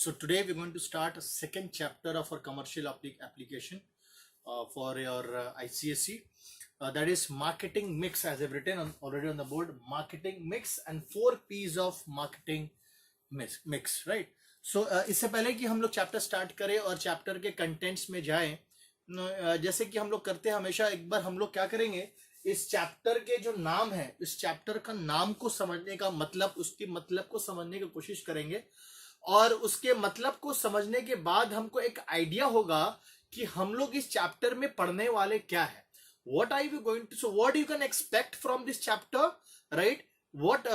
So today we're going to start a second chapter of our commercial application for your ICSE. That is marketing mix, as I've written already on the board. Marketing mix and 4 P's of marketing mix, right? So इससे पहले कि हम लोग chapter start करें और chapter के contents में जाएं, जैसे कि हम लोग करते हैं हमेशा, एक बार हम लोग क्या करेंगे, इस चैप्टर के जो नाम है, इस चैप्टर का नाम को समझने का मतलब, उसकी मतलब को समझने की कोशिश करेंगे और उसके मतलब को समझने के बाद हमको एक आइडिया होगा कि हम लोग इस चैप्टर में पढ़ने वाले क्या है. What are you going to, so what you can expect from this chapter, right? What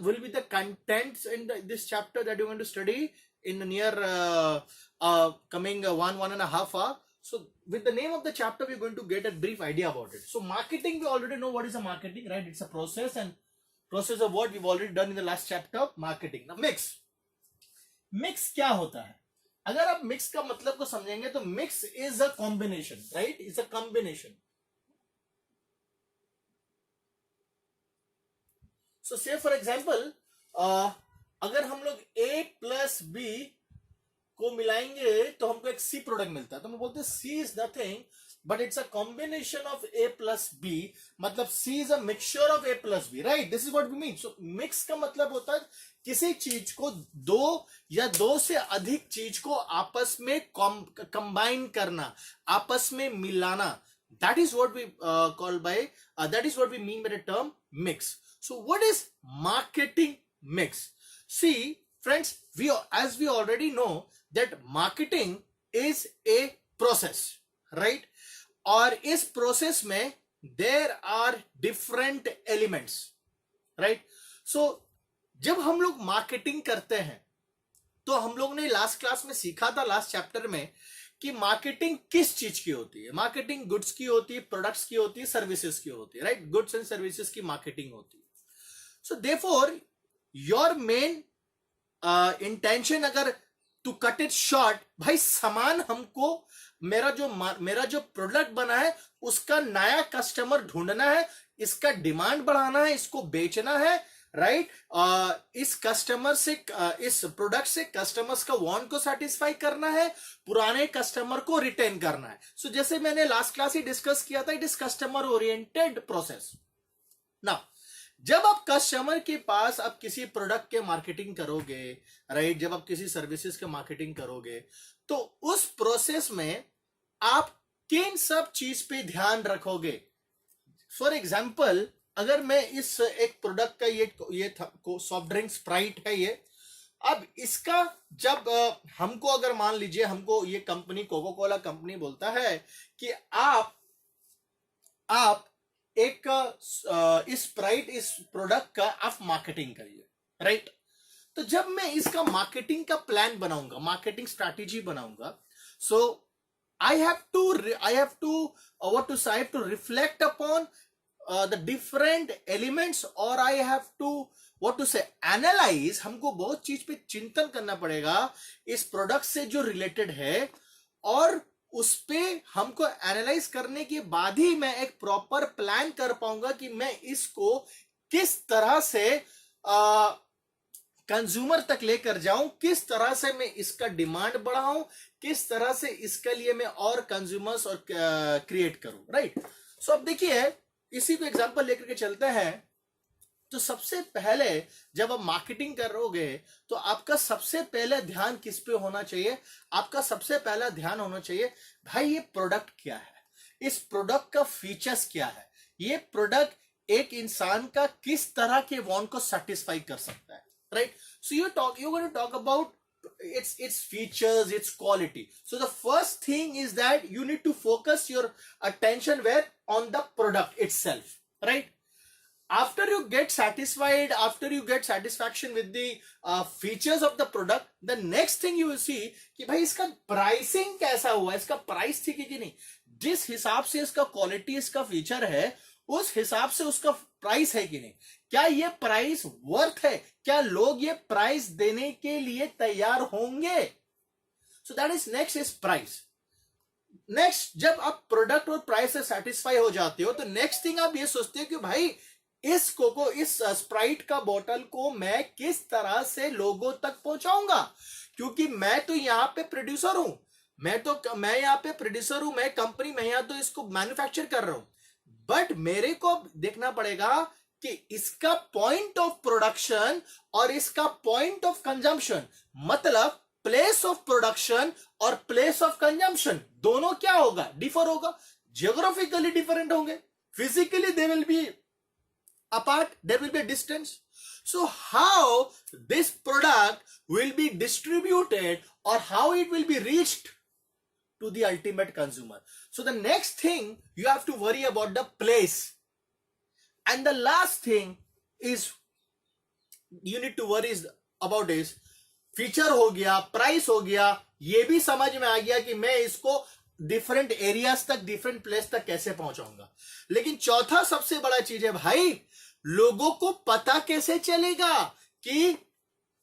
will be the contents in this chapter that you're going to study in the near coming 1.5 hour. So with the name of the chapter, we're going to get a brief idea about it. So marketing, we already know what is a marketing, right? It's a process, and process of what we've already done in the last chapter, marketing. Now mix क्या होता है? अगर आप mix का मतलब को समझेंगे तो mix is a combination, right? Is a combination. So से फॉर एग्जांपल, अगर हम लोग A प्लस B को मिलाएंगे तो हमको एक C प्रोडक्ट मिलता है. तो हम बोलते हैं C is nothing but it's a combination of A plus B. मतलब C is a mixture of A plus B, right? This is what we mean. So mix का मतलब होता है किसी चीज को दो या दो से अधिक चीज को आपस में कंबाइन करना, आपस में मिलाना. That is what we call by that is what we mean by the term mix. So what is marketing mix? See friends, as we already know that marketing is a process, right? और इस process में there are different elements, right? So जब हम लोग marketing करते हैं तो हम लोग ने लास्ट क्लास में सीखा था, लास्ट चैप्टर में, कि मार्केटिंग किस चीज की होती है. मार्केटिंग गुड्स की होती है, प्रोडक्ट्स की होती है, सर्विसेज की होती है, राइट? गुड्स एंड सर्विसेज की मार्केटिंग होती है. So therefore your main intention, अगर टू कट इट शॉर्ट, भाई सामान हमको, मेरा जो प्रोडक्ट बना है उसका नया कस्टमर ढूंढना है, इसका डिमांड बढ़ाना है, इसको बेचना है, राइट? इस कस्टमर से, इस प्रोडक्ट से कस्टमर्स का वांट को सेटिस्फाई करना है, पुराने कस्टमर को रिटेन करना है. सो जैसे मैंने लास्ट क्लास ही डिस्कस किया था, it is customer oriented process. ना जब आप कस्टमर के पास आप किसी प्रोडक्ट के मार्केटिंग करोगे, राइट, जब आप किसी सर्विसेज के मार्केटिंग करोगे, तो उस प्रोसेस में आप किन सब चीज पे ध्यान रखोगे. फॉर एग्जांपल, अगर मैं इस एक प्रोडक्ट का ये सॉफ्ट ड्रिंक स्प्राइट है, ये अब इसका जब हमको, अगर मान लीजिए हमको ये कंपनी कोको कोला कंपनी बोलता है कि आप एक इस प्रोडक्ट का आप मार्केटिंग करिए, राइट? तो जब मैं इसका मार्केटिंग का प्लान बनाऊंगा, मार्केटिंग स्ट्रैटेजी बनाऊंगा, so I have to reflect upon the different elements, और आई हैव टू एनालाइज. हमको बहुत चीज पे चिंतन करना पड़ेगा इस प्रोडक्ट से जो रिलेटेड है, और उस पे हमको एनालाइज करने के बाद ही मैं एक प्रॉपर प्लान कर पाऊंगा कि मैं इसको किस तरह से कंज्यूमर तक लेकर जाऊं, किस तरह से मैं इसका डिमांड बढ़ाऊं, किस तरह से इसके लिए मैं और कंज्यूमर्स और क्रिएट करूं, राइट? सो अब देखिए, इसी को एग्जांपल लेकर के चलते हैं. तो सबसे पहले जब आप मार्केटिंग करोगे तो आपका सबसे पहले ध्यान किस पे होना चाहिए? आपका सबसे पहला ध्यान होना चाहिए, भाई ये प्रोडक्ट क्या है, इस प्रोडक्ट का फीचर्स क्या है, ये प्रोडक्ट एक इंसान का किस तरह के वांट को सेटिस्फाई कर सकता है, right? So you're going to talk about its features, its quality. So the first thing is that you need to focus your attention where? On the product itself, right? After you get satisfied, after you get satisfaction with the features of the product, the next thing you will see कि भाई इसका pricing कैसा हुआ, इसका price ठीक है कि नहीं, जिस हिसाब से इसका क्वालिटी, इसका फीचर है, उस हिसाब से उसका प्राइस है कि नहीं, क्या ये प्राइस वर्थ है, क्या लोग ये प्राइस देने के लिए तैयार होंगे. सो that is next is price. Next, जब आप प्रोडक्ट और प्राइस से सेटिस्फाई हो जाते हो तो नेक्स्ट थिंग आप ये सोचते हो कि भाई इस कोको, इस स्प्राइट का बोतल को मैं किस तरह से लोगों तक पहुंचाऊंगा, क्योंकि मैं तो यहाँ पे प्रोड्यूसर हूं, मैं यहाँ पे प्रोड्यूसर हूं, मैं कंपनी में यहाँ तो इसको मैन्युफैक्चर कर रहा हूं, बट मेरे को देखना पड़ेगा कि इसका पॉइंट ऑफ प्रोडक्शन और इसका पॉइंट ऑफ कंजम्पशन, मतलब प्लेस ऑफ प्रोडक्शन और प्लेस ऑफ कंजम्पशन दोनों क्या होगा, डिफर होगा, जियोग्राफिकली डिफरेंट होंगे, physically they will be apart, there will be a distance. So how this product will be distributed or how it will be reached to the ultimate consumer. So the next thing you have to worry about the place, and the last thing is you need to worry about is feature हो गया, price हो गया, ये भी समझ में आ गया कि मैं इसको डिफरेंट एरियाज तक, डिफरेंट प्लेस तक कैसे पहुंचाऊंगा। लेकिन चौथा सबसे बड़ा चीज है भाई, लोगों को पता कैसे चलेगा कि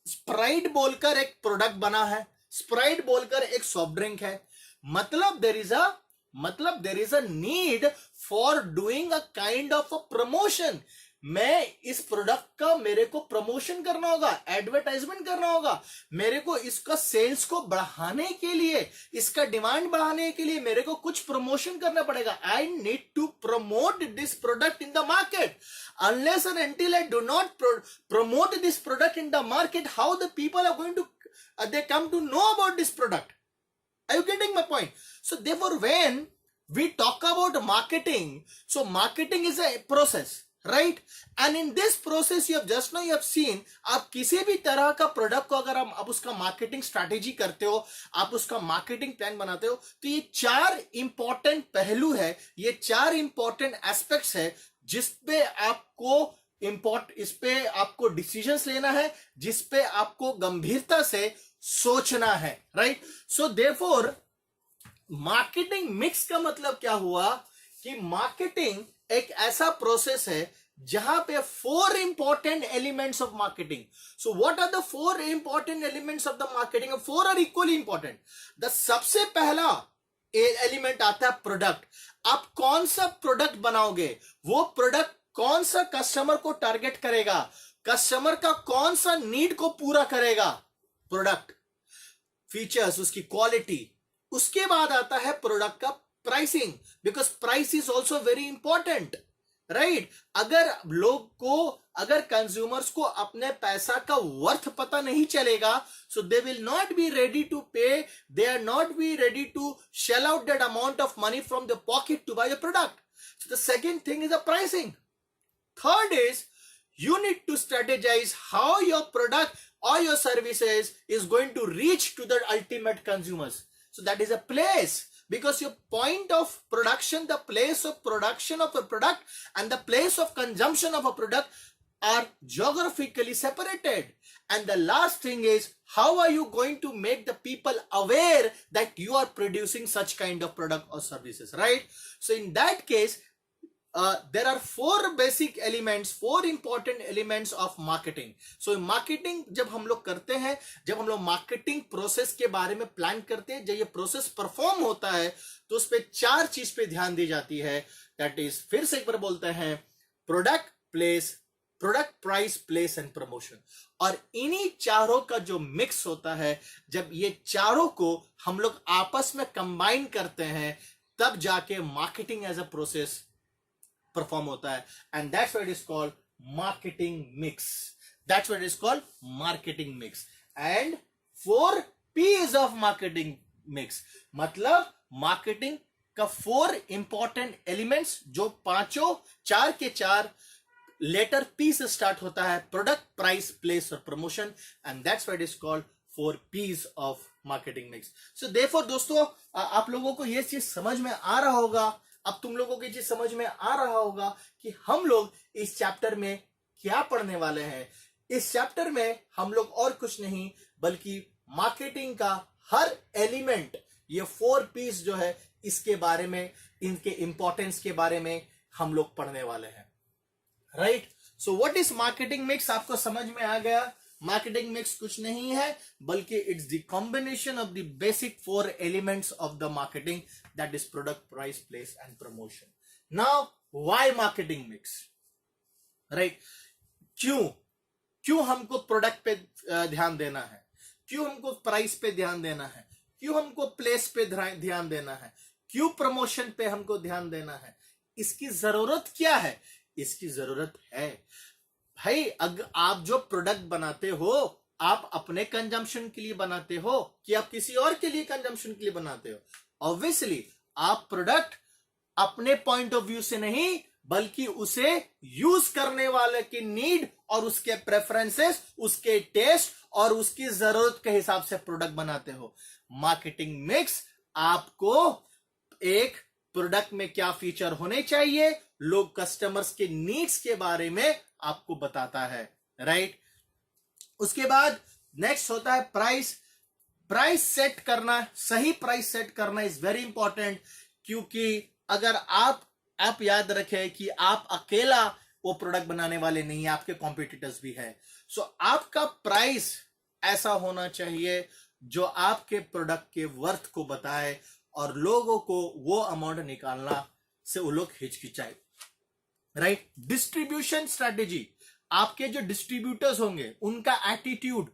स्प्राइट बोलकर एक प्रोडक्ट बना है, स्प्राइट बोलकर एक सॉफ्ट ड्रिंक है, मतलब there is a need for doing a kind of a promotion. मैं इस प्रोडक्ट का मेरे को प्रमोशन करना होगा, एडवर्टाइजमेंट करना होगा, मेरे को इसका सेल्स को बढ़ाने के लिए, इसका डिमांड बढ़ाने के लिए मेरे को कुछ प्रमोशन करना पड़ेगा। I need to promote this product in the market. Unless and until I do not promote this product in the market, how the people are going to they come to know about this product? Are you getting my point? So therefore when we talk about marketing, so marketing is a process, right? And in this process you have seen, आप किसी भी तरह का product को अगर आप उसका marketing strategy करते हो, आप उसका मार्केटिंग प्लान बनाते हो, तो ये चार इंपॉर्टेंट पहलू है, ये चार इंपॉर्टेंट एस्पेक्ट्स है जिसपे आपको इस पे आपको डिसीजंस लेना है, जिस पे आपको गंभीरता से सोचना है, right? So therefore marketing mix का मतलब क्या हुआ कि मार्केटिंग एक ऐसा प्रोसेस है जहां पे 4 important elements of marketing. So what are the 4 important elements of the marketing? 4 are equally important. The सबसे पहला एलिमेंट आता है प्रोडक्ट। आप कौन सा प्रोडक्ट बनाओगे, वो प्रोडक्ट कौन सा कस्टमर को टारगेट करेगा, कस्टमर का कौन सा नीड को पूरा करेगा, प्रोडक्ट फीचर्स, उसकी क्वालिटी। उसके बाद आता है प्रोडक्ट का pricing, because price is also very important, right? अगर कंज्यूमर्स को अपने पैसा का वर्थ पता नहीं चलेगा, so they will not be ready to pay, they are not be ready to shell out that amount of money from the pocket to buy the product. So the second thing is the pricing. Third is you need to strategize how your product or your services is going to reach to the ultimate consumers. So that is a place, because your point of production, the place of production of a product and the place of consumption of a product are geographically separated. And the last thing is, how are you going to make the people aware that you are producing such kind of product or services, right? So in that case, there are 4 basic elements, 4 important elements of marketing. So marketing जब हम लोग करते हैं, जब हम लोग marketing process के बारे में प्लान करते हैं, जब ये प्रोसेस परफॉर्म होता है, तो उस पे 4 चीज पे ध्यान दी जाती है। दैट इज, फिर से एक बार बोलते हैं, product, place, product, price, place and promotion. और इन्हीं चारों का जो मिक्स होता है, जब ये चारों को हम लोग आपस में कंबाइन करते हैं, तब जाके marketing as a process perform होता है। And that's what is called marketing mix. That's what is called marketing mix. And 4 P's of marketing mix, मतलब मार्केटिंग का 4 इंपॉर्टेंट एलिमेंट्स, जो पांचों 4 के 4 लेटर P से स्टार्ट होता है, प्रोडक्ट, प्राइस, प्लेस और promotion. And that's what is called 4 P's of marketing mix. So therefore दोस्तों, आप लोगों को ये चीज समझ में आ रहा होगा, अब तुम लोगों की चीज समझ में आ रहा होगा कि हम लोग इस चैप्टर में क्या पढ़ने वाले हैं। इस चैप्टर में हम लोग और कुछ नहीं बल्कि मार्केटिंग का हर एलिमेंट, ये 4 P's जो है, इसके बारे में, इनके इंपॉर्टेंस के बारे में हम लोग पढ़ने वाले हैं, right? So what is marketing mix, आपको समझ में आ गया। मार्केटिंग मिक्स कुछ नहीं है बल्कि it's the combination of the basic 4 elements of the marketing, that is product, price, place and promotion. Now why marketing mix, right. क्यों क्यों हमको प्रोडक्ट पे ध्यान देना है, क्यों हमको प्राइस पे ध्यान देना है, क्यों हमको प्लेस पे ध्यान देना है, क्यों प्रमोशन पे हमको ध्यान देना है, इसकी जरूरत क्या है? इसकी जरूरत है भाई, अगर आप जो प्रोडक्ट बनाते हो आप अपने कंजम्पशन के लिए बनाते हो कि आप किसी और के लिए कंजम्पशन के लिए बनाते हो? ऑब्वियसली आप प्रोडक्ट अपने पॉइंट ऑफ व्यू से नहीं बल्कि उसे यूज करने वाले की नीड और उसके प्रेफरेंसेस, उसके टेस्ट और उसकी जरूरत के हिसाब से प्रोडक्ट बनाते हो। मार्केटिंग मिक्स आपको एक प्रोडक्ट में क्या फीचर होने चाहिए, लोग कस्टमर्स के नीड्स के बारे में आपको बताता है, राइट। उसके बाद नेक्स्ट होता है प्राइस। प्राइस सेट करना, सही प्राइस सेट करना इज वेरी इंपॉर्टेंट, क्योंकि अगर आप याद रखें कि आप अकेला वो प्रोडक्ट बनाने वाले नहीं है, आपके कॉम्पिटिटर्स भी है। सो आपका प्राइस ऐसा होना चाहिए जो आपके प्रोडक्ट के वर्थ को बताए और लोगों को वो अमाउंट निकालना से वो लोग हिचकिचाए, राइट। डिस्ट्रीब्यूशन स्ट्रेटेजी, आपके जो डिस्ट्रीब्यूटर्स होंगे उनका attitude,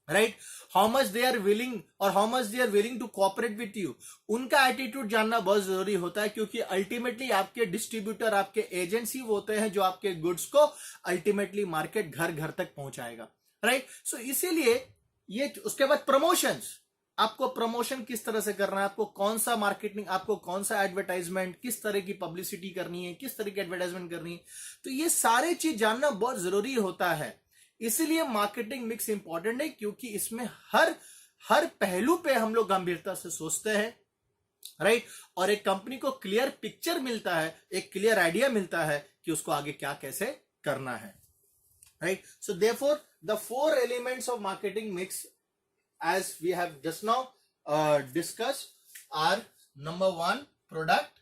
right, how much they are willing और how much they are willing to cooperate with you, उनका एटीट्यूड जानना बहुत जरूरी होता है, क्योंकि अल्टीमेटली आपके डिस्ट्रीब्यूटर, आपके एजेंसी वो होते हैं जो आपके गुड्स को अल्टीमेटली मार्केट घर घर तक पहुंचाएगा, राइट। सो इसीलिए ये, उसके बाद प्रमोशंस, आपको प्रमोशन किस तरह से करना है, आपको कौन सा मार्केटिंग, आपको कौन सा एडवर्टाइजमेंट, किस तरह की पब्लिसिटी करनी है, किस तरह की एडवर्टाइजमेंट करनी है, तो ये सारे चीज जानना बहुत जरूरी होता है। इसीलिए मार्केटिंग मिक्स इंपॉर्टेंट है, क्योंकि इसमें हर पहलू पे हम लोग गंभीरता से सोचते हैं, राइट, और एक कंपनी को क्लियर पिक्चर मिलता है, एक क्लियर आइडिया मिलता है कि उसको आगे क्या कैसे करना है, right. So therefore the 4 elements of marketing mix as we have just now discussed are: number 1 product,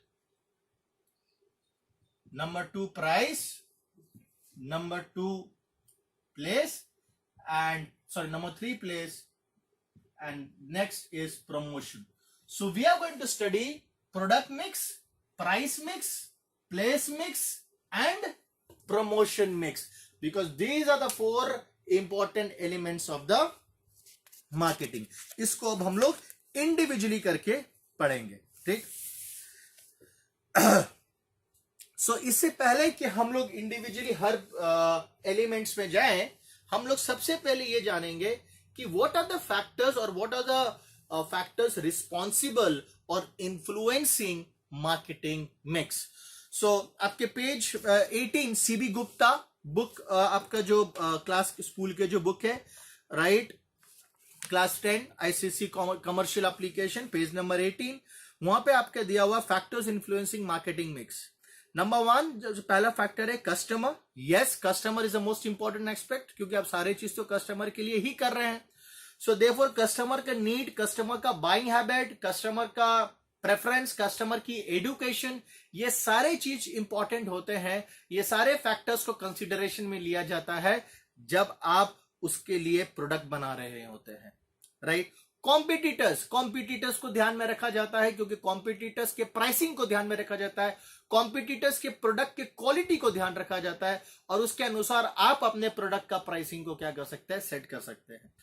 number 2 price, number 2 place, and number 3 place, and next is promotion. So we are going to study product mix, price mix, place mix, and promotion mix, because these are the 4 important elements of the marketing. इसको अब हम लोग individually करके पढ़ेंगे, ठीक। सो इससे पहले कि हम लोग इंडिविजुअली हर एलिमेंट्स में जाएं, हम लोग सबसे पहले ये जानेंगे कि व्हाट आर द फैक्टर्स और what are the factors responsible और इन्फ्लुएंसिंग मार्केटिंग मिक्स। सो आपके पेज 18 सीबी गुप्ता बुक, आपका जो क्लास स्कूल के जो बुक है, right, class 10 ICC commercial application, page number 18, वहां पे आपका दिया हुआ factors influencing marketing mix. Number 1 जो पहला फैक्टर है customer. Yes, customer is the most important aspect, क्योंकि आप सारे चीज तो कस्टमर के लिए ही कर रहे हैं। सो देयरफॉर कस्टमर का नीड, कस्टमर का बाइंग हैबिट, कस्टमर का प्रेफरेंस, कस्टमर की एजुकेशन, ये सारे चीज इंपॉर्टेंट होते हैं। ये सारे फैक्टर्स को कंसिडरेशन में लिया जाता है जब आप उसके लिए प्रोडक्ट बना रहे होते हैं, राइट। कॉम्पिटिटर्स को ध्यान में रखा जाता है, क्योंकि कॉम्पिटिटर्स के प्राइसिंग को ध्यान में रखा जाता है, कॉम्पिटिटर्स के प्रोडक्ट के क्वालिटी को ध्यान रखा जाता है, और उसके अनुसार आप अपने प्रोडक्ट का प्राइसिंग को क्या कर सकते हैं, सेट कर सकते हैं।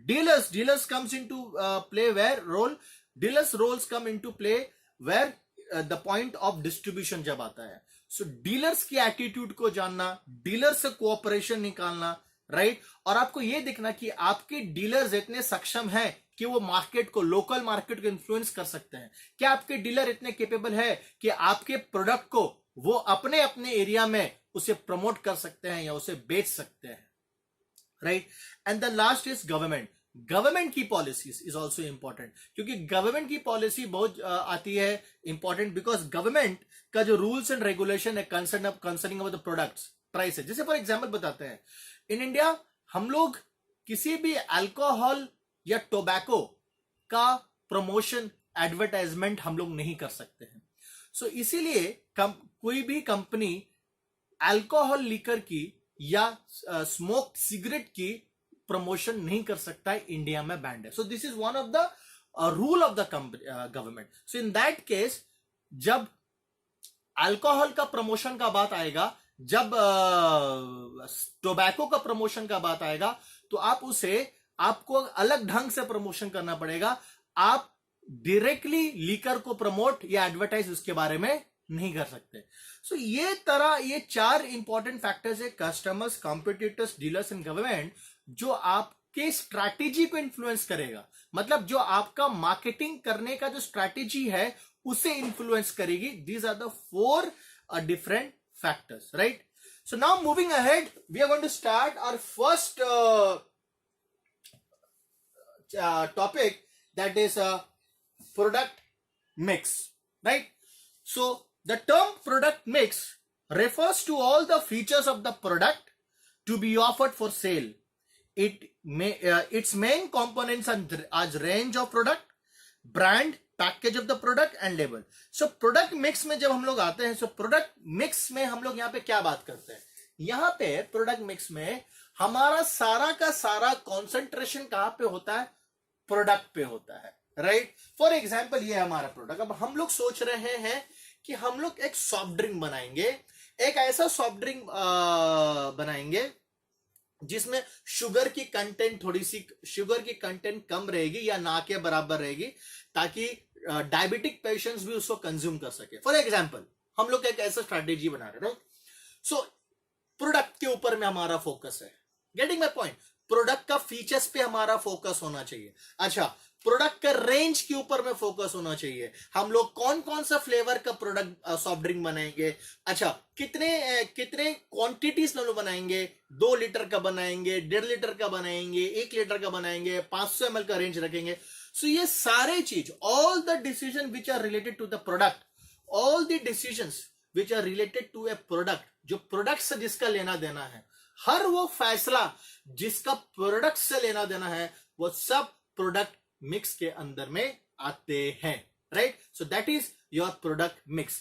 Dealers comes into play where role, dealers roles come into play where the point of distribution जब आता है। सो डीलर्स की एटीट्यूड को जानना, डीलर से कोऑपरेशन निकालना, राइट, और आपको यह देखना कि आपके डीलर्स इतने सक्षम हैं कि वो मार्केट को, लोकल मार्केट को इन्फ्लुएंस कर सकते हैं। क्या आपके डीलर इतने कैपेबल है कि आपके प्रोडक्ट को वो अपने अपने एरिया में उसे प्रमोट कर सकते हैं या उसे बेच सकते हैं, right. And the last is government. Government की पॉलिसीज इज ऑल्सो इंपॉर्टेंट, क्योंकि गवर्नमेंट की पॉलिसी बहुत आती है इंपॉर्टेंट, बिकॉज गवर्नमेंट का जो रूल्स एंड रेगुलेशन है concerning about the products, price है। जैसे फॉर एग्जाम्पल बताते हैं, इन इंडिया हम लोग किसी भी अल्कोहल या टोबैको का प्रमोशन, एडवर्टाइजमेंट हम लोग नहीं कर सकते हैं। सो इसीलिए कोई भी कंपनी अल्कोहल लिकर की या स्मोक सिगरेट की प्रमोशन नहीं कर सकता है, इंडिया में बैंड है। So this is one of the rule of the government. So in that case जब अल्कोहल का प्रमोशन का बात आएगा, जब टोबैको का प्रमोशन का बात आएगा तो आप उसे आपको अलग ढंग से प्रमोशन करना पड़ेगा। आप डायरेक्टली लीकर को प्रमोट या एडवर्टाइज उसके बारे में नहीं कर सकते। सो ये 4 इंपॉर्टेंट फैक्टर्स है, customers, competitors, dealers and government, जो आपके स्ट्रैटेजी को इन्फ्लुएंस करेगा। मतलब जो आपका मार्केटिंग करने का जो स्ट्रैटेजी है उसे इन्फ्लुएंस करेगी। These are the 4 different factors, right? So now moving ahead, we are going to start our first topic, that is product mix, right? So the term product mix refers to all the features of the product to be offered for sale. Its main components are range of product, brand, package of the product and label. So product mix में जब हम लोग आते हैं, so product mix में हम लोग यहाँ पे क्या बात करते हैं, यहाँ पे प्रोडक्ट मिक्स में हमारा सारा का सारा कॉन्सेंट्रेशन कहां पे होता है, प्रोडक्ट पे होता है, राइट? फॉर एग्जाम्पल ये हमारा प्रोडक्ट, अब हम लोग सोच रहे हैं कि हम लोग एक सॉफ्ट ड्रिंक बनाएंगे, एक ऐसा सॉफ्ट ड्रिंक बनाएंगे जिसमें शुगर की कंटेंट, थोड़ी सी शुगर की कंटेंट कम रहेगी या ना के बराबर रहेगी, ताकि डायबिटिक पेशेंट्स भी उसको कंज्यूम कर सके। फॉर एग्जांपल हम लोग एक ऐसा स्ट्रैटेजी बना रहे हैं। सो प्रोडक्ट के ऊपर में हमारा फोकस है, गेटिंग माय पॉइंट? प्रोडक्ट का फीचर्स पे हमारा फोकस होना चाहिए। अच्छा, प्रोडक्ट का रेंज के ऊपर में फोकस होना चाहिए। हम लोग कौन कौन सा फ्लेवर का प्रोडक्ट सॉफ्ट ड्रिंक बनाएंगे, अच्छा कितने क्वांटिटीज में लोग बनाएंगे, 2 लीटर का बनाएंगे, 1.5 लीटर का बनाएंगे, 1 लीटर का बनाएंगे, 500 ml का रेंज रखेंगे। सो ये सारे चीज, all the decision which are related to the product, all the decisions which are related to a product, जो प्रोडक्ट से जिसका लेना देना है, हर वो फैसला जिसका प्रोडक्ट से लेना देना है, वो सब प्रोडक्ट मिक्स के अंदर में आते हैं, right? So that is your product mix.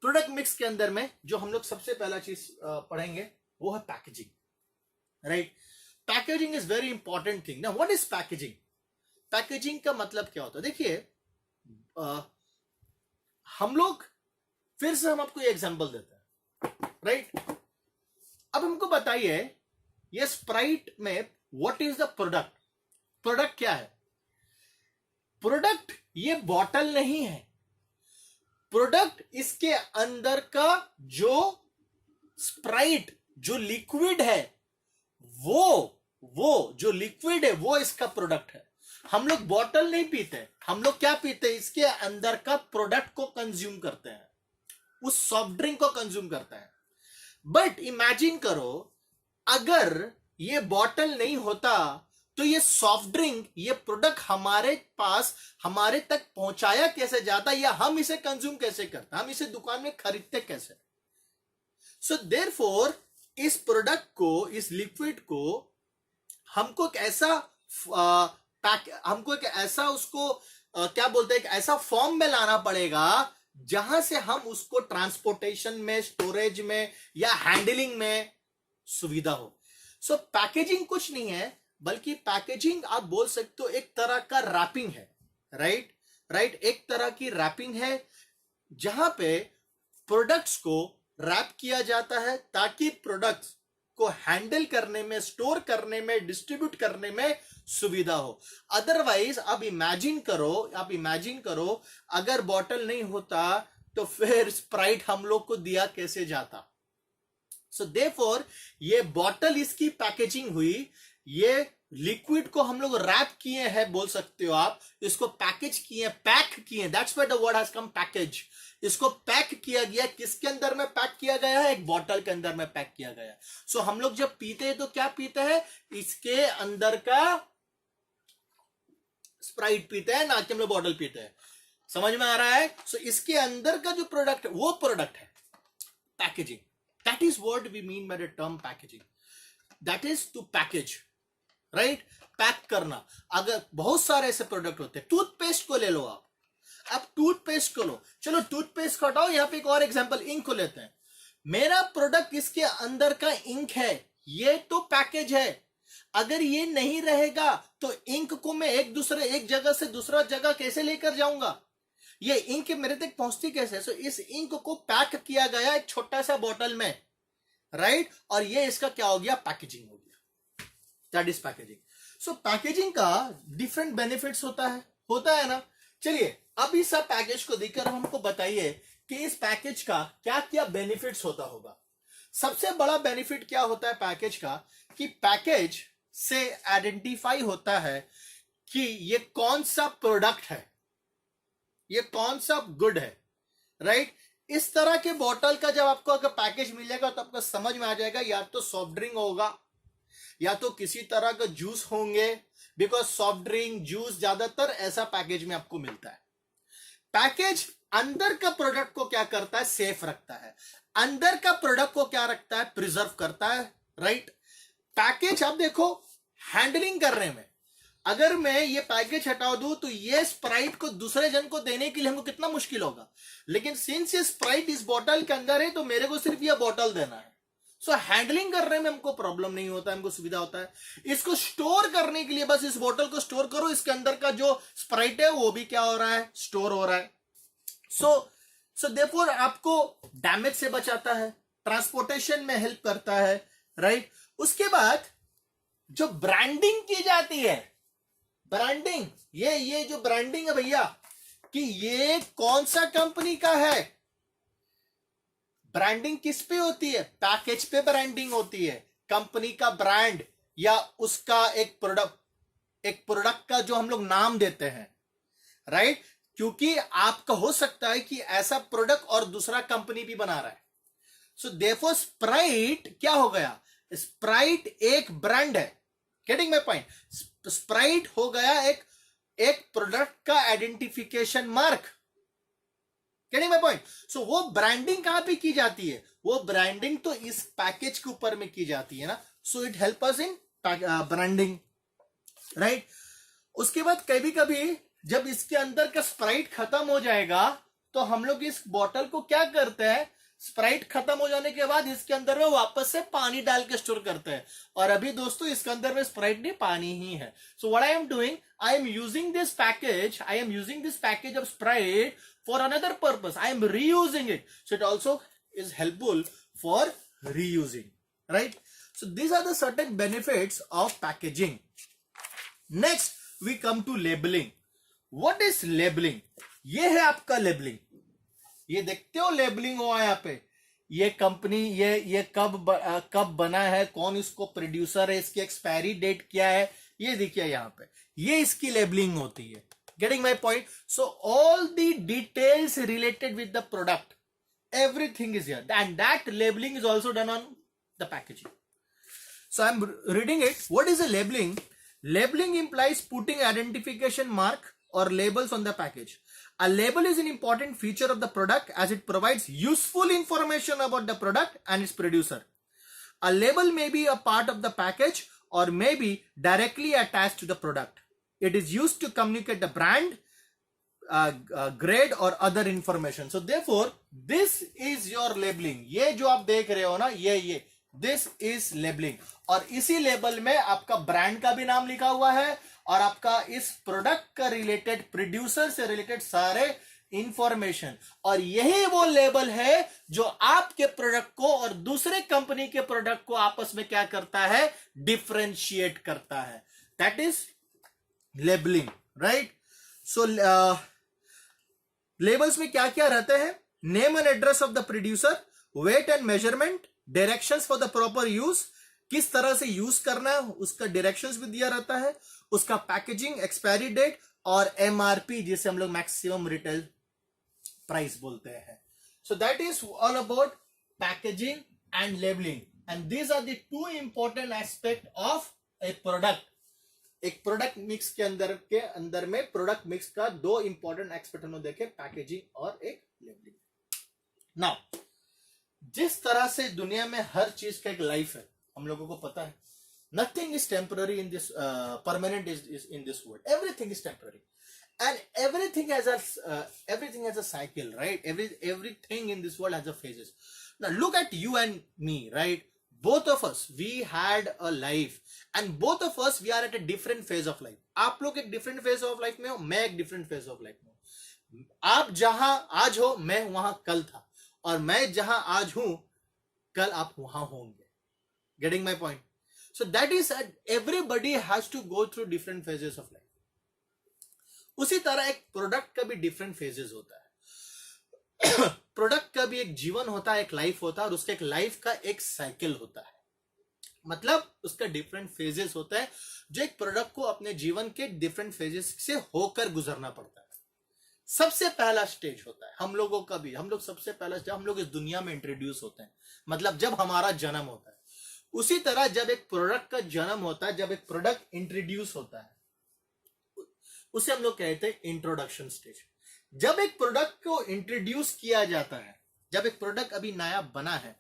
Product mix के अंदर में जो हम लोग सबसे पहला चीज पढ़ेंगे वो है packaging, right? Packaging is very important thing. Now what is packaging? Packaging का मतलब क्या होता है? देखिए, हम लोग फिर से हम आपको ये एग्जांपल देते हैं, राइट? अब हमको बताइए, ये स्प्राइट में what is the product? Product क्या है? प्रोडक्ट ये बॉटल नहीं है, प्रोडक्ट इसके अंदर का जो स्प्राइट, जो लिक्विड है, वो जो लिक्विड है वो इसका प्रोडक्ट है। हम लोग बॉटल नहीं पीते, हम लोग क्या पीते हैं? इसके अंदर का प्रोडक्ट को कंज्यूम करते हैं, उस सॉफ्ट ड्रिंक को कंज्यूम करते हैं। बट इमेजिन करो, अगर ये बॉटल नहीं होता तो ये सॉफ्ट ड्रिंक, ये प्रोडक्ट हमारे पास, हमारे तक पहुंचाया कैसे जाता, या हम इसे कंज्यूम कैसे करते, हम इसे दुकान में खरीदते कैसे? सो देयरफॉर इस प्रोडक्ट को, इस लिक्विड को हमको एक ऐसा उसको क्या बोलते हैं, एक ऐसा फॉर्म में लाना पड़ेगा जहां से हम उसको ट्रांसपोर्टेशन में, स्टोरेज में या हैंडलिंग में सुविधा हो। सो पैकेजिंग कुछ नहीं है, बल्कि पैकेजिंग आप बोल सकते हो एक तरह का रैपिंग है, राइट? एक तरह की रैपिंग है जहां पे प्रोडक्ट्स को रैप किया जाता है ताकि प्रोडक्ट्स को हैंडल करने में, स्टोर करने में, डिस्ट्रीब्यूट करने में सुविधा हो। अदरवाइज आप इमेजिन करो अगर बॉटल नहीं होता तो फिर स्प्राइट हम लोग को दिया कैसे जाता? सो देयरफॉर ये बॉटल इसकी पैकेजिंग हुई, ये लिक्विड को हम लोग रैप किए हैं, बोल सकते हो आप, इसको पैकेज किए, पैक किए, that's why the word has come package. इसको पैक किया गया, किसके अंदर में पैक किया गया है? एक बॉटल के अंदर में पैक किया गया है। सो हम लोग जब पीते हैं तो क्या पीते हैं? इसके अंदर का स्प्राइट पीते हैं, ना कि हम लोग बॉटल पीते हैं। समझ में आ रहा है? सो इसके अंदर का जो प्रोडक्ट है वो प्रोडक्ट है packaging. That is what we mean by the term packaging, that is to package, right? Pack करना। अगर बहुत सारे ऐसे प्रोडक्ट होते हैं, टूथपेस्ट को ले लो आप टूथपेस्ट को लो, चलो टूथपेस्ट को हटाओ, यहां पे एक और एग्जांपल, इंक को लेते हैं। मेरा प्रोडक्ट इसके अंदर का इंक है, ये तो पैकेज है। अगर ये नहीं रहेगा तो इंक को मैं एक जगह से दूसरा जगह कैसे लेकर जाऊंगा? ये इंक मेरे तक पहुंचती कैसे? सो इस इंक को पैक किया गया एक छोटा सा बॉटल में, राइट, और ये इसका क्या हो गया? पैकेजिंग हो गया, that is packaging. So packaging का डिफरेंट बेनिफिट्स होता है ना। चलिए अब इस पैकेज को देखकर हमको बताइए कि इस पैकेज का क्या क्या बेनिफिट्स होता होगा। सबसे बड़ा बेनिफिट क्या होता है पैकेज का, कि पैकेज से आइडेंटिफाई होता है कि ये कौन सा प्रोडक्ट है, ये कौन सा गुड है, राइट। इस तरह के बॉटल का जब आपको अगर पैकेज मिलेगा तो आपको समझ में आ जाएगा या तो सॉफ्ट ड्रिंक होगा या तो किसी तरह का जूस होंगे, बिकॉज सॉफ्ट ड्रिंक जूस ज्यादातर ऐसा पैकेज में आपको मिलता है। पैकेज अंदर का प्रोडक्ट को क्या करता है? सेफ रखता है। अंदर का प्रोडक्ट को क्या रखता है? प्रिजर्व करता है, राइट। पैकेज आप देखो हैंडलिंग करने में, अगर मैं ये पैकेज हटा दूं तो ये स्प्राइट को दूसरे जन को देने के लिए हमको कितना मुश्किल होगा, लेकिन सिंस ये स्प्राइट इस बोतल के अंदर है तो मेरे को सिर्फ ये बोतल देना है। सो हैंडलिंग करने में हमको प्रॉब्लम नहीं होता है, हमको सुविधा होता है। इसको स्टोर करने के लिए बस इस बोतल को स्टोर करो, इसके अंदर का जो स्प्राइट है वो भी क्या हो रहा है? स्टोर हो रहा है। सो देयरफॉर आपको डैमेज से बचाता है, ट्रांसपोर्टेशन में हेल्प करता है, राइट। उसके बाद जो ब्रांडिंग की जाती है, ब्रांडिंग, ये जो ब्रांडिंग है भैया, कि ये कौन सा कंपनी का है, ब्रांडिंग किस पे होती है? पैकेज पे ब्रांडिंग होती है, कंपनी का ब्रांड या उसका एक प्रोडक्ट का जो हम लोग नाम देते हैं, राइट। क्योंकि आपका हो सकता है कि ऐसा प्रोडक्ट और दूसरा कंपनी भी बना रहा है। सो देयरफॉर स्प्राइट क्या हो गया? स्प्राइट एक ब्रांड है, गेटिंग माय पॉइंट। स्प्राइट हो गया एक प्रोडक्ट का identification mark, getting my point. So वो ब्रांडिंग कहां पे की जाती है? वो ब्रांडिंग तो इस पैकेज के ऊपर में की जाती है ना। So it help us in branding, right. उसके बाद कभी कभी जब इसके अंदर का स्प्राइट खत्म हो जाएगा तो हम लोग इस बॉटल को क्या करते हैं? स्प्राइट खत्म हो जाने के बाद इसके अंदर में वापस से पानी डाल के स्टोर करते हैं, और अभी दोस्तों इसके अंदर में स्प्राइट नहीं, पानी ही है। So what I am doing, I am using this package of Sprite for another purpose. I am reusing it, so it also is helpful for reusing, right? So these are the certain benefits of packaging. Next we come to labeling. What is labeling? ये है आपका labeling. ये देखते हो labeling हुआ है यहाँ पे, ये कंपनी ये कब बना है, कौन इसको प्रोड्यूसर है, इसकी एक्सपायरी डेट क्या है, ये देखिए यहाँ पे, ये इसकी लेबलिंग होती है। Getting my point? So all the details related with the product, everything is here, and that labeling is also done on the packaging. So I'm reading it. What is a labeling? Labeling implies putting identification mark or labels on the package. A label is an important feature of the product as it provides useful information about the product and its producer. A label may be a part of the package or may be directly attached to the product. It is used to communicate the brand, grade or other information. So therefore, this is your labeling. ये जो आप देख रहे हो ना, ये this is labeling. और इसी लेबल में आपका ब्रांड का भी नाम लिखा हुआ है और आपका इस प्रोडक्ट का रिलेटेड, प्रोड्यूसर से रिलेटेड सारे इंफॉर्मेशन, और यही वो लेबल है जो आपके प्रोडक्ट को और दूसरे कंपनी के प्रोडक्ट को आपस में क्या करता है? डिफरेंशिएट करता है। That is labelling, right. So labels में क्या क्या रहते हैं? Name and address of the producer, weight and measurement, directions for the proper use, किस तरह से यूज करना है उसका डायरेक्शंस भी दिया रहता है, उसका पैकेजिंग, एक्सपायरी डेट और एमआरपी, जिसे हम लोग मैक्सिमम रिटेल प्राइस बोलते हैं। So that is all about packaging and labelling, and these are the two important aspect of a product. एक प्रोडक्ट मिक्स के अंदर में प्रोडक्ट मिक्स का दो इंपॉर्टेंट एस्पेक्ट हम देखे, पैकेजिंग और एक लेबलिंग। नाउ जिस तरह से दुनिया में हर चीज का एक लाइफ है, हम लोगों को पता है, nothing is temporary in this, permanent is in this world, everything is temporary and everything has a cycle, right? Everything in this world has a phases. Now look at you and me, right? Both of us, we had a life and both of us we are at a different phase of life. आप लोग एक different phase of life में हो, मैं एक different phase of life में हूँ। आप जहां आज हो मैं वहां कल था, और मैं जहां आज हूं कल आप वहां होंगे. Getting my point? So that is everybody has to go through different phases of life. उसी तरह एक प्रोडक्ट का भी डिफरेंट फेजेस होता है. प्रोडक्ट का भी एक जीवन होता है, एक लाइफ होता है, और उसके एक लाइफ का एक साइकिल होता है. मतलब उसका डिफरेंट फेजेस होता है, जो एक प्रोडक्ट को अपने जीवन के डिफरेंट फेजेस से होकर गुजरना पड़ता है. सबसे पहला स्टेज होता है हम लोगों का भी, हम लोग सबसे पहला जब हम लोग इस दुनिया में इंट्रोड्यूस होते हैं, मतलब जब हमारा जन्म होता है, उसी तरह जब एक प्रोडक्ट का जन्म होता है, जब एक प्रोडक्ट इंट्रोड्यूस होता है, उसे हम लोग कहते हैं इंट्रोडक्शन स्टेज. जब एक प्रोडक्ट को इंट्रोड्यूस किया जाता है, जब एक प्रोडक्ट अभी नया बना है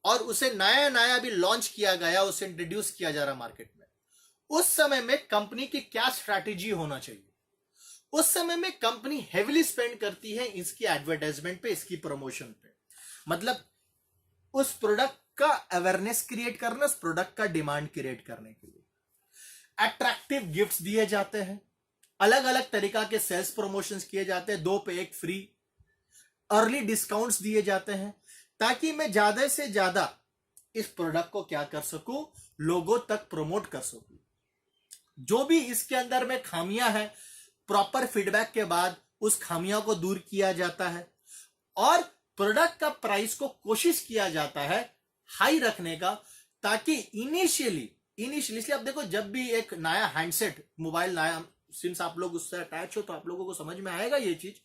और उसे नया नया अभी लॉन्च किया गया, उसे इंट्रोड्यूस किया जा रहा मार्केट में, उस समय में कंपनी की क्या स्ट्रैटेजी होना चाहिए? उस समय में कंपनी हेविली स्पेंड करती है इसकी एडवर्टाइजमेंट पे, इसकी प्रमोशन पे. मतलब उस प्रोडक्ट का अवेयरनेस क्रिएट करना, उस प्रोडक्ट का डिमांड क्रिएट करने के लिए अट्रैक्टिव गिफ्ट्स दिए जाते हैं, अलग अलग तरीका के सेल्स प्रमोशंस किए जाते हैं, 2 पे 1 फ्री, अर्ली डिस्काउंट्स दिए जाते हैं, ताकि मैं ज्यादा से ज्यादा इस प्रोडक्ट को क्या कर सकूं, लोगों तक प्रमोट कर सकूं. जो भी इसके अंदर में खामियां हैं, प्रॉपर फीडबैक के बाद उस खामियों को दूर किया जाता है, और प्रोडक्ट का प्राइस को कोशिश किया जाता है हाई रखने का, ताकि इनिशियली इसलिए आप देखो, जब भी एक नया हैंडसेट मोबाइल नया, सिंस आप लोग उससे अटैच हो तो आप लोगों को समझ में आएगा ये चीज,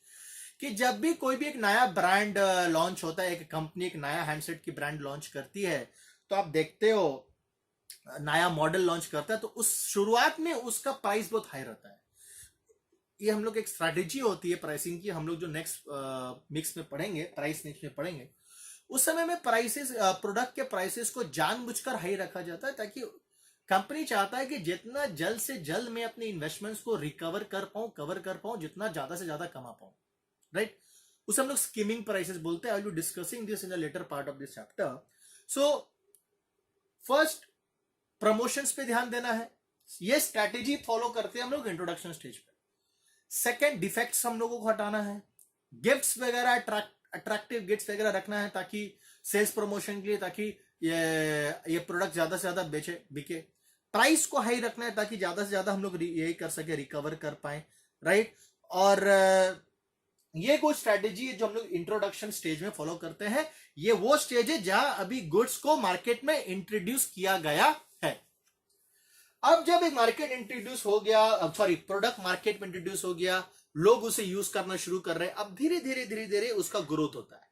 कि जब भी कोई भी एक नया ब्रांड लॉन्च होता है, एक कंपनी एक नया हैंडसेट की ब्रांड लॉन्च करती है, तो आप देखते हो नया मॉडल लॉन्च करता है, तो उस शुरुआत में उसका प्राइस बहुत हाई रहता है. ये हम लोग एक स्ट्रैटेजी होती है प्राइसिंग की, हम लोग जो नेक्स्ट मिक्स में पढ़ेंगे, प्राइस नेक्स्ट में पढ़ेंगे, उस समय में प्राइसेस, प्रोडक्ट के प्राइसेस को जानबूझकर हाई रखा जाता है, ताकि कंपनी चाहता है कि जितना जल्द से जल्द मैं अपने इन्वेस्टमेंट्स को रिकवर कर पाऊं, कवर कर पाऊं, जितना ज्यादा से ज्यादा कमा पाऊं. राइट? उसे हम लोग स्कीमिंग प्राइसेस बोलते हैं. I will be discussing this in the latter part of this chapter. So first promotions पे ध्यान देना है, ये स्ट्रैटेजी फॉलो करते हैं हम लोग इंट्रोडक्शन स्टेज पे. सेकेंड, डिफेक्ट्स हम लोगों को हटाना है, गिफ्ट्स वगैरह, अट्रैक्टिव गिफ्ट्स वगैरह रखना है, ताकि सेल्स प्रमोशन के लिए, ताकि ये प्रोडक्ट ज्यादा से ज्यादा बिके. प्राइस को हाई रखना है, ताकि ज्यादा से ज्यादा हम लोग यही कर सके, रिकवर कर पाए. राइट? और ये कोई स्ट्रैटेजी है जो हम लोग इंट्रोडक्शन स्टेज में फॉलो करते हैं. ये वो स्टेज है जहां अभी गुड्स को मार्केट में इंट्रोड्यूस किया गया है. अब जब एक मार्केट इंट्रोड्यूस हो गया, सॉरी प्रोडक्ट मार्केट में इंट्रोड्यूस हो गया, लोग उसे यूज करना शुरू कर रहे हैं, अब धीरे धीरे उसका ग्रोथ होता है.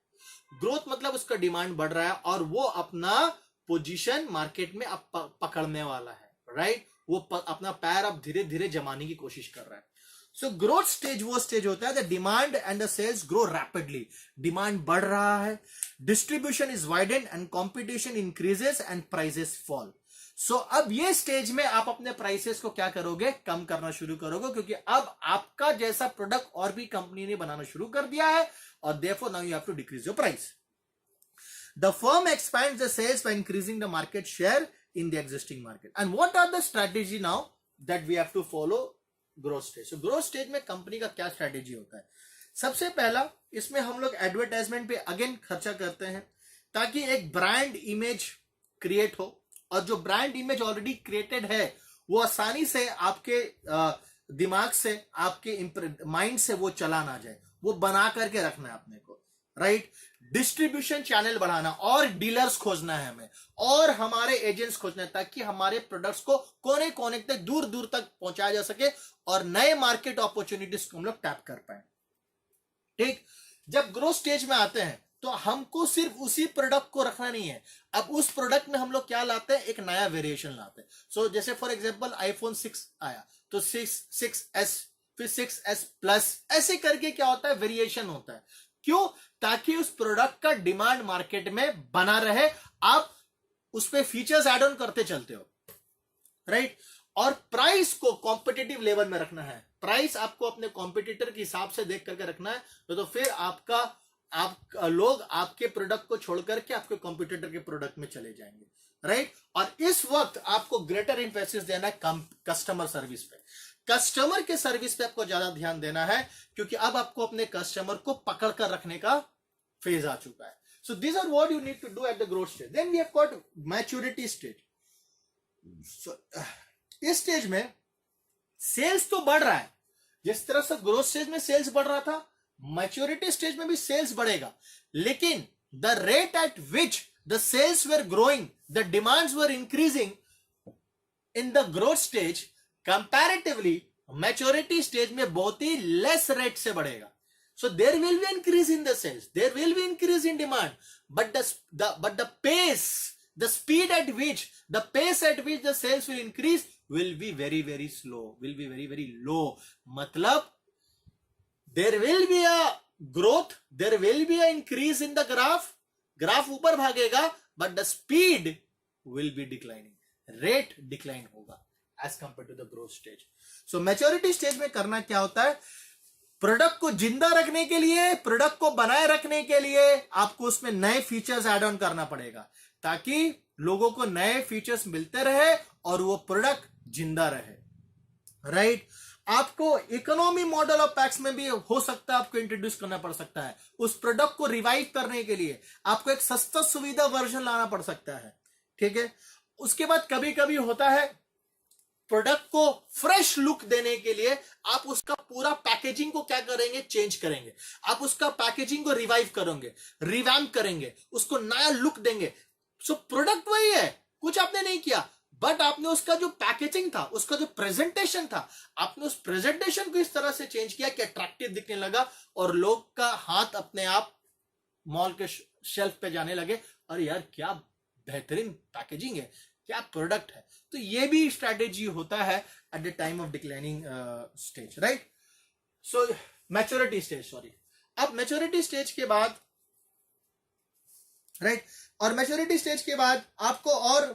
ग्रोथ मतलब उसका डिमांड बढ़ रहा है, और वो अपना पोजीशन मार्केट में अब पकड़ने वाला है. राइट? वो अपना पैर अब धीरे धीरे जमाने की कोशिश कर रहा है. सो ग्रोथ स्टेज वो स्टेज होता है the demand and the sales grow rapidly. Demand बढ़ रहा है, distribution is widened and competition increases and prices fall. So अब ये स्टेज में आप अपने प्राइसेस को क्या करोगे, कम करना शुरू करोगे, क्योंकि अब आपका जैसा प्रोडक्ट और भी कंपनी ने बनाना शुरू कर दिया है, और therefore now you have to decrease your price. The firm expands the sales by increasing the market share in the existing market. And what are the strategy now that we have to follow growth stage? So growth stage में company का क्या strategy होता है? सबसे पहला, इसमें हम लोग एडवर्टाइजमेंट पे अगेन खर्चा करते हैं, ताकि एक ब्रांड इमेज क्रिएट हो, और जो ब्रांड इमेज ऑलरेडी क्रिएटेड है वो आसानी से आपके दिमाग से, आपके माइंड से वो चला ना जाए, वो बना करके रखना है अपने को. राइट? डिस्ट्रीब्यूशन चैनल बढ़ाना, और डीलर्स खोजना है हमें, और हमारे एजेंट्स खोजना है, ताकि हमारे प्रोडक्ट्स को कोने कोने तक, दूर दूर तक पहुंचाया जा सके, और नए मार्केट अपॉर्चुनिटीज को हम लोग टैप कर पाए. ठीक? जब ग्रोथ स्टेज में आते हैं तो हमको सिर्फ उसी प्रोडक्ट को रखना नहीं है, अब उस प्रोडक्ट में हम लोग क्या लाते हैं, एक नया वेरिएशन लाते हैं. सो जैसे फॉर एग्जांपल आईफोन 6 आया, तो 6s, फिर 6s प्लस, ऐसे करके क्या होता है, वेरिएशन होता है. क्यों? ताकि उस प्रोडक्ट का डिमांड मार्केट में बना रहे, आप उस पर फीचर्स एड ऑन करते चलते हो. राइट? और प्राइस को कॉम्पिटिटिव लेवल में रखना है. प्राइस आपको अपने कॉम्पिटिटर के हिसाब से देख करके रखना है, तो फिर आपका आप लोग आपके प्रोडक्ट को छोड़ करके आपके कॉम्पिटिटर के प्रोडक्ट में चले जाएंगे, राइट। और इस वक्त आपको ग्रेटर एम्फेसिस देना है कस्टमर सर्विस पे। कस्टमर के सर्विस पे आपको ज्यादा ध्यान देना है, क्योंकि अब आपको अपने कस्टमर को पकड़ कर रखने का फेज आ चुका है। So this are what you need to do at the growth stage. Then we have got maturity stage. इस स्टेज में सेल्स तो बढ़ रहा है, जिस तरह से ग्रोथ स्टेज में सेल्स बढ़ रहा था, मैच्योरिटी स्टेज में भी सेल्स बढ़ेगा, लेकिन the rate at which the sales were growing, the demands were increasing in the growth stage comparatively maturity stage में बहुत ही लेस रेट से बढ़ेगा। So there will be increase in the sales, there will be increase in demand, but the pace, the speed at which, the pace at which the sales will increase will be very very slow, will be very very low. मतलब there will be a growth, there will be a increase in the graph ऊपर भागेगा, but the speed will be declining, rate decline होगा as compared to the growth stage. So maturity stage में करना क्या होता है, product को जिंदा रखने के लिए, प्रोडक्ट को बनाए रखने के लिए आपको उसमें नए फीचर्स ऐड ऑन करना पड़ेगा, ताकि लोगों को नए फीचर्स मिलते रहे और वो प्रोडक्ट जिंदा रहे, राइट। आपको इकोनॉमी मॉडल ऑफ पैक्स में भी हो सकता है आपको इंट्रोड्यूस करना पड़ सकता है। उस प्रोडक्ट को रिवाइव करने के लिए आपको एक सस्ता सुविधा वर्जन लाना पड़ सकता है, ठीक है। उसके बाद कभी कभी होता है प्रोडक्ट को फ्रेश लुक देने के लिए आप उसका पूरा पैकेजिंग को क्या करेंगे, चेंज करेंगे। आप उसका पैकेजिंग को रिवाइव करेंगे, रिवैम्प करेंगे, उसको नया लुक देंगे। सो प्रोडक्ट वही है, कुछ आपने नहीं किया, बट आपने उसका जो पैकेजिंग था, उसका जो प्रेजेंटेशन था, आपने उस प्रेजेंटेशन को इस तरह से चेंज किया कि अट्रैक्टिव दिखने लगा और लोग का हाथ अपने आप मॉल के शेल्फ पे जाने लगे, अरे यार क्या बेहतरीन पैकेजिंग है, क्या प्रोडक्ट है। तो ये भी स्ट्रैटेजी होता है at the time of declining stage, right. So maturity stage, sorry. अब मैच्योरिटी स्टेज के बाद, राइट, और मैच्योरिटी स्टेज के बाद आपको और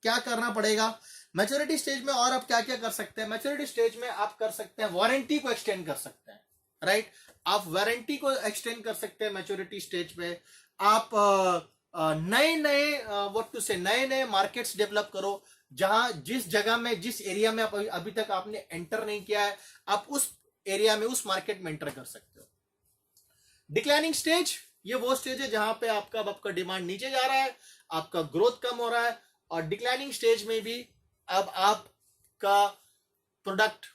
क्या करना पड़ेगा। मैच्योरिटी स्टेज में और आप क्या क्या कर सकते हैं, मैच्योरिटी स्टेज में आप कर सकते हैं वारंटी को एक्सटेंड कर सकते हैं, राइट। आप वारंटी को एक्सटेंड कर सकते हैं मैच्योरिटी स्टेज पे। आप नए नए व्हाट टू से नए नए मार्केट्स डेवलप करो, जहां जिस जगह में, जिस एरिया में आप अभी तक आपने एंटर नहीं किया है, आप उस एरिया में, उस मार्केट में एंटर कर सकते हो। डिक्लाइनिंग स्टेज, ये वो स्टेज है जहां पे आपका डिमांड नीचे जा रहा है, आपका ग्रोथ कम हो रहा है, और डिक्लाइनिंग स्टेज में भी अब आपका प्रोडक्ट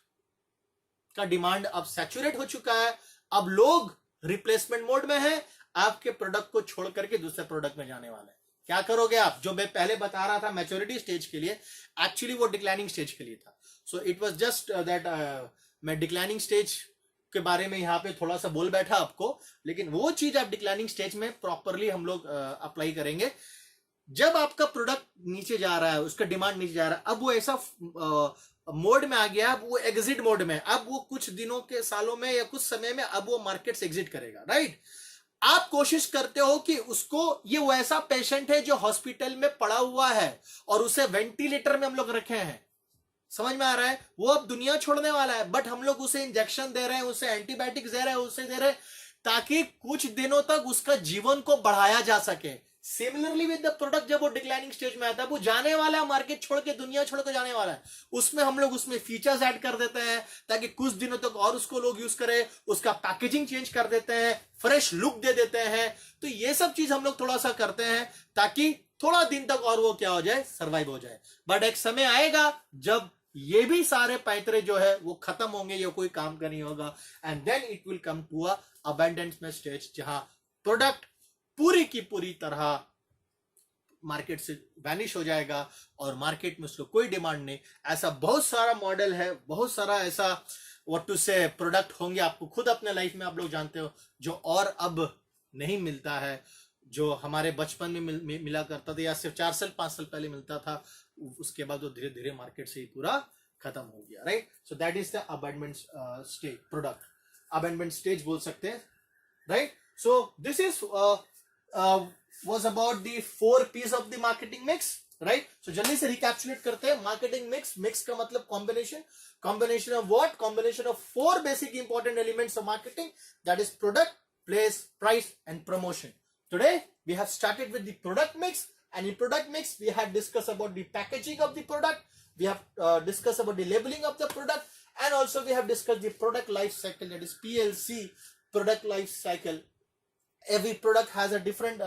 का डिमांड अब सैचुरेट हो चुका है, अब लोग रिप्लेसमेंट मोड में है, आपके प्रोडक्ट को छोड़ करके दूसरे प्रोडक्ट में जाने वाला है। क्या करोगे आप, जो मैं पहले बता रहा था मैच्योरिटी स्टेज के लिए, एक्चुअली वो डिक्लाइनिंग स्टेज के लिए था। So it was just that मैं डिक्लाइनिंग स्टेज के बारे में यहाँ पे थोड़ा सा बोल बैठा आपको, लेकिन वो चीज आप डिक्लाइनिंग स्टेज में प्रॉपरली हम लोग अप्लाई करेंगे। जब आपका प्रोडक्ट नीचे जा रहा है, उसका डिमांड नीचे जा रहा है, अब वो ऐसा मोड में आ गया, अब वो एग्जिट मोड में, अब वो कुछ दिनों के, सालों में या कुछ समय में अब वो मार्केट से एग्जिट करेगा, राइट। आप कोशिश करते हो कि उसको, ये वो ऐसा पेशेंट है जो हॉस्पिटल में पड़ा हुआ है और उसे वेंटिलेटर में हम लोग रखे हैं, समझ में आ रहा है, वो अब दुनिया छोड़ने वाला है, बट हम लोग उसे इंजेक्शन दे रहे हैं, उसे एंटीबायोटिक्स दे रहे हैं, उसे दे रहे हैं ताकि कुछ दिनों तक उसका जीवन को बढ़ाया जा सके। सिमिलरली विद द प्रोडक्ट, जब वो डिक्लाइनिंग स्टेज में आता है, वो जाने वाला है, मार्केट छोड़ के, दुनिया छोड़ के जाने वाला है, उसमें हम लोग उसमें फीचर्स ऐड कर देते हैं ताकि कुछ दिनों तक और उसको लोग यूज करें, उसका पैकेजिंग चेंज कर देते हैं, फ्रेश लुक दे देते हैं। तो ये सब चीज हम लोग थोड़ा सा करते हैं ताकि थोड़ा दिन तक और वो क्या हो जाए, सर्वाइव हो जाए। बट एक समय आएगा जब ये भी सारे पैतरे जो है वो खत्म होंगे, ये कोई काम का नहीं होगा, and then it will come to a abundance stage, जहां प्रोडक्ट पूरी की पूरी तरह मार्केट से वैनिश हो जाएगा और मार्केट में उसको कोई डिमांड नहीं। ऐसा बहुत सारा मॉडल है, बहुत सारा ऐसा व्हाट टू से प्रोडक्ट होंगे, आपको खुद अपने लाइफ में आप लोग जानते हो, जो और अब नहीं मिलता है, जो हमारे बचपन में मिला करता था, या सिर्फ 4 साल 5 साल पहले मिलता था, उसके बाद वो धीरे धीरे मार्केट से ही पूरा खत्म हो गया, right. So that is the abundant stage, product abundant stage बोल सकते हैं, right. So this is was about the 4 P's of the marketing mix, right? So जल्दी से रिकैप्चुलेट करते हैं। मार्केटिंग मिक्स, मिक्स का मतलब combination, combination of what, combination of 4 basic important elements of marketing, that is product, place, price, and promotion. Today we have started with the product mix, and in product mix we have discussed about the packaging of the product, we have discussed about the labeling of the product, and also we have discussed the product life cycle, that is PLC, product life cycle. Every product has a different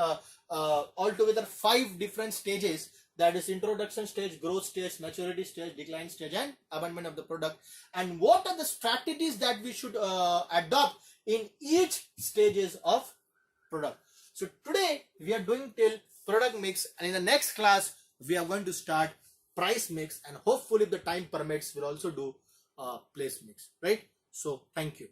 altogether 5 different stages, that is introduction stage, growth stage, maturity stage, decline stage, and abandonment of the product. And what are the strategies that we should adopt in each stages of product. So today we are doing till product mix, and in the next class we are going to start price mix, and hopefully if the time permits we'll also do place mix, right? So thank you.